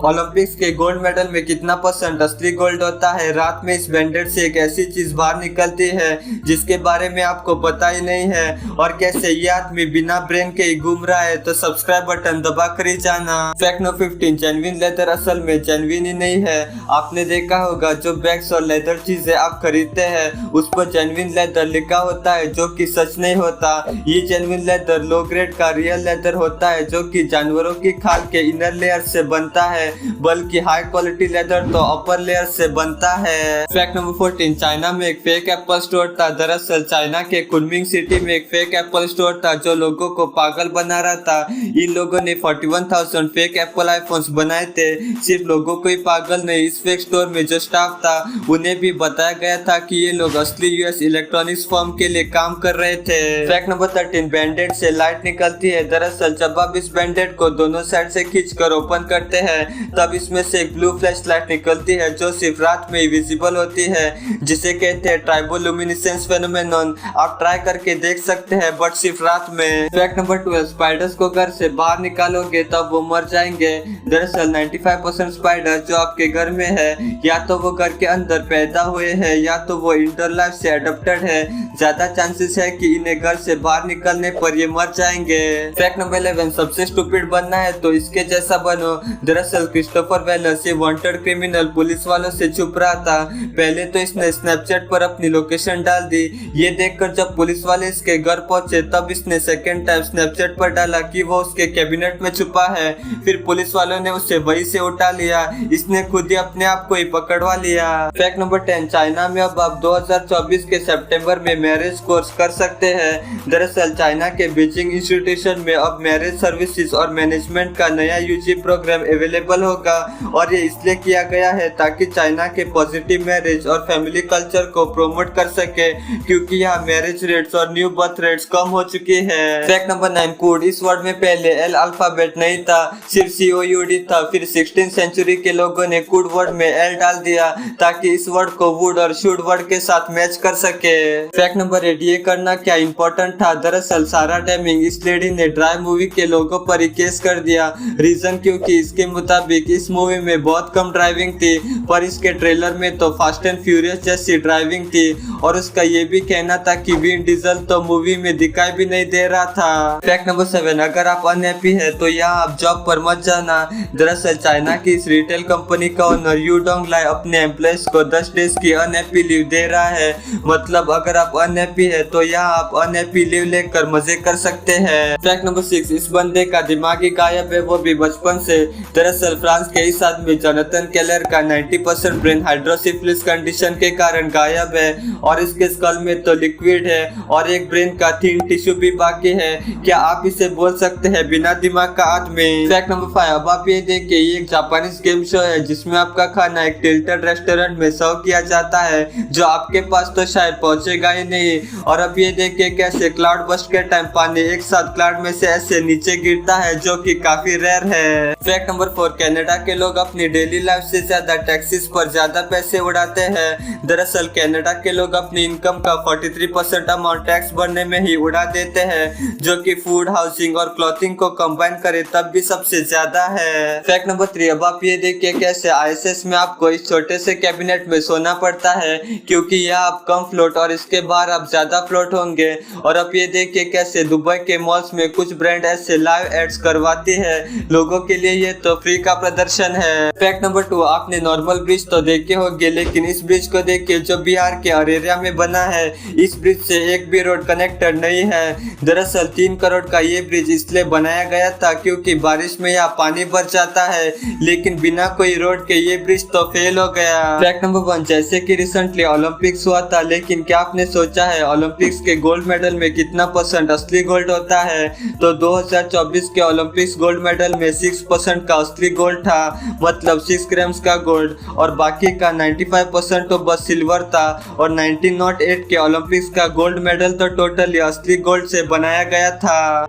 Olympics के gold medal में कितना % असली गोल्ड होता है। रात में इस बैंडेड से एक ऐसी चीज बाहर निकलती है जिसके बारे में आपको पता ही नहीं है और कैसे ये आदमी बिना ब्रेन के ही घूम रहा है। तो सब्सक्राइब बटन दबा कर ही जाना। फैक्ट नंबर 15, जेन्युइन लेदर असल में जेन्युइन ही नहीं है। आपने देखा होगा जो बैग्स और लेदर चीजें आप खरीदते हैं उस पर जेन्युइन लेदर लिखा होता है जो कि सच नहीं होता। ये जेन्युइन लेदर लो ग्रेड का रियल लेदर होता है जो कि जानवरों की खाल के इनर लेयर से बनता है, बल्कि हाई क्वालिटी लेदर तो अपर लेयर से बनता है। फैक्ट नंबर 14, चाइना में एक फेक एप्पल स्टोर था। दरअसल चाइना के कुनमिंग सिटी में एक फेक एप्पल स्टोर था जो लोगों को पागल बना रहा था। इन लोगों ने 41,000 फेक एप्पल आईफोन्स बनाए थे। सिर्फ लोगों को ही पागल नहीं, इस फेक स्टोर में जो स्टाफ था उन्हें भी बताया गया था कि ये लोग असली यूएस इलेक्ट्रॉनिक्स फर्म के लिए काम कर रहे थे। फैक्ट नंबर 13, बैंडेड से लाइट निकलती है। दरअसल जब आप इस बैंडेड को दोनों साइड से खींचकर ओपन करते हैं तब इसमें से एक ब्लू फ्लैश लाइट निकलती है जो सिर्फ रात में ही विजिबल होती है, जिसे कहते हैं ट्राइबोल्यूमिनेसेंस फेनोमेनन। आप ट्राई करके देख सकते हैं बट सिर्फ रात में। फैक्ट नंबर 12, स्पाइडर्स को घर से बाहर निकालोगे तब वो मर जाएंगे। दरअसल 95% स्पाइडर जो आपके घर में है या तो वो घर के अंदर पैदा हुए हैं या तो वो इंटर लाइफ से अडॉप्टेड है। ज्यादा चांसेस है कि इन्हें घर से बाहर निकलने पर ये मर जाएंगे। फैक्ट नंबर 11, सबसे स्टूपिड बनना है तो इसके जैसा बनो। दरअसल क्रिस्टोफर वेलस ये वांटेड क्रिमिनल पुलिस वालों से छुप रहा था। पहले तो इसने स्नैपचैट पर अपनी लोकेशन डाल दी। ये देखकर जब पुलिस वाले इसके घर पहुंचे तब इसने सेकंड टाइम स्नैपचैट पर डाला कि वो उसके कैबिनेट में छुपा है। फिर पुलिस वालों ने उसे वहीं से उठा लिया। इसने खुद ही अपने आप को ही पकड़वा लिया। फैक्ट नंबर 10, चाइना में अब आप 2024 के सितंबर में मैरिज कोर्स कर सकते हैं। दरअसल चाइना के बीजिंग इंस्टीट्यूशन में अब मैरिज सर्विसेज और मैनेजमेंट का नया यूजी प्रोग्राम अवेलेबल होगा और ये इसलिए किया गया है ताकि चाइना के पॉजिटिव मैरिज और फैमिली कल्चर को प्रमोट कर सके, क्योंकि यहाँ मैरिज रेट्स और न्यू बर्थ रेट्स कम हो चुकी है। फैक्ट नंबर 9, कूड। इस वर्ड में पहले एल अल्फाबेट नहीं था, सिर्फ COUD था। फिर 16th सेंचुरी के लोगों ने कूड वर्ड में एल डाल दिया ताकि इस वर्ड को वुड और शुड वर्ड के साथ मैच कर सके। फैक्ट नंबर 8, ये करना क्या इम्पोर्टेंट था। दरअसल सारा डेमिंग इस लेडी ने ड्राइव मूवी के लोगों पर ही केस कर दिया। रीजन क्योंकि इसके मुताबिक इस मूवी में बहुत कम ड्राइविंग थी पर इसके ट्रेलर में तो फास्ट एंड फ्यूरियस जैसी ड्राइविंग थी और उसका ये भी कहना था कि विन डीजल तो मूवी में दिखाई भी नहीं दे रहा था। फैक्ट नंबर 7, अगर आप अनहैप्पी है तो यहाँ आप जॉब पर मत जाना। दरअसल चाइना की इस रिटेल कंपनी का ओनर यू डोंग लाई अपने एम्प्लॉयज को 10 डेज की अनहैप्पी लीव दे रहा है। मतलब अगर आप अनहैप्पी है तो यहाँ आप अनहैप्पी लीव लेकर मजे कर सकते हैं। फैक्ट नंबर 6, इस बंदे का दिमाग ही गायब है, वो भी बचपन से। दरअसल फ्रांस के इस आदमी जोनाथन केलर का 90% ब्रेन हाइड्रोसिफिलिस कंडीशन के कारण गायब है और इसके स्कल में तो लिक्विड है और एक ब्रेन का थिन टिश्यू भी बाकी है। क्या आप इसे बोल सकते हैं बिना दिमाग का आदमी। फैक्ट नंबर 5, अब आप ये देखिए ये एक जापानीज गेम शो है जिसमें आपका खाना एक टिल्टेड रेस्टोरेंट में सर्व किया जाता है जो आपके पास तो शायद पहुंचेगा ही नहीं। और अब ये देखिए कैसे क्लाउड बस्ट के टाइम पानी एक साथ क्लाउड में से ऐसे नीचे गिरता है जो कि काफी रेयर है। फैक्ट नंबर 4, कनाडा के लोग अपनी डेली लाइफ से ज्यादा टैक्सेस पर ज्यादा पैसे उड़ाते हैं। दरअसल कनाडा के लोग अपनी इनकम का 43% अमाउंट टैक्स भरने में ही उड़ा देते हैं जो कि फूड, हाउसिंग और क्लॉथिंग को कंबाइन करे तब भी सबसे ज्यादा है। फैक्ट नंबर 3, अब आप ये देखिए कैसे ISS में आपको इस छोटे से कैबिनेट में सोना पड़ता है क्योंकि यहाँ आप कम फ्लोट और इसके बाहर आप ज्यादा फ्लोट होंगे। और अब ये देखिए कैसे दुबई के मॉल्स में कुछ ब्रांड ऐसे लाइव एड्स करवाती है लोगों के लिए, ये तो फ्री का प्रदर्शन है। फैक्ट नंबर 2, आपने नॉर्मल ब्रिज तो देखे होंगे लेकिन इस ब्रिज को देखिए जो बिहार के अरेरिया में बना है। इस ब्रिज से एक भी रोड कनेक्टेड नहीं है। दरअसल 3 करोड़ का ये ब्रिज इसलिए बनाया गया था क्योंकि बारिश में यहाँ पानी भर जाता है, लेकिन बिना कोई रोड के ये ब्रिज तो फेल हो गया। फैक्ट नंबर 1, जैसे कि रिसेंटली ओलंपिक्स हुआ था लेकिन क्या आपने सोचा है ओलंपिक्स के गोल्ड मेडल में कितना % असली गोल्ड होता है। तो 2024 के ओलंपिक्स गोल्ड मेडल में 6% का असली गोल्ड था, मतलब 6 ग्राम्स का गोल्ड, और बाकी का 95% तो बस सिल्वर था। और 1908 के ओलंपिक्स का गोल्ड मेडल तो टोटली असली गोल्ड से बनाया गया था।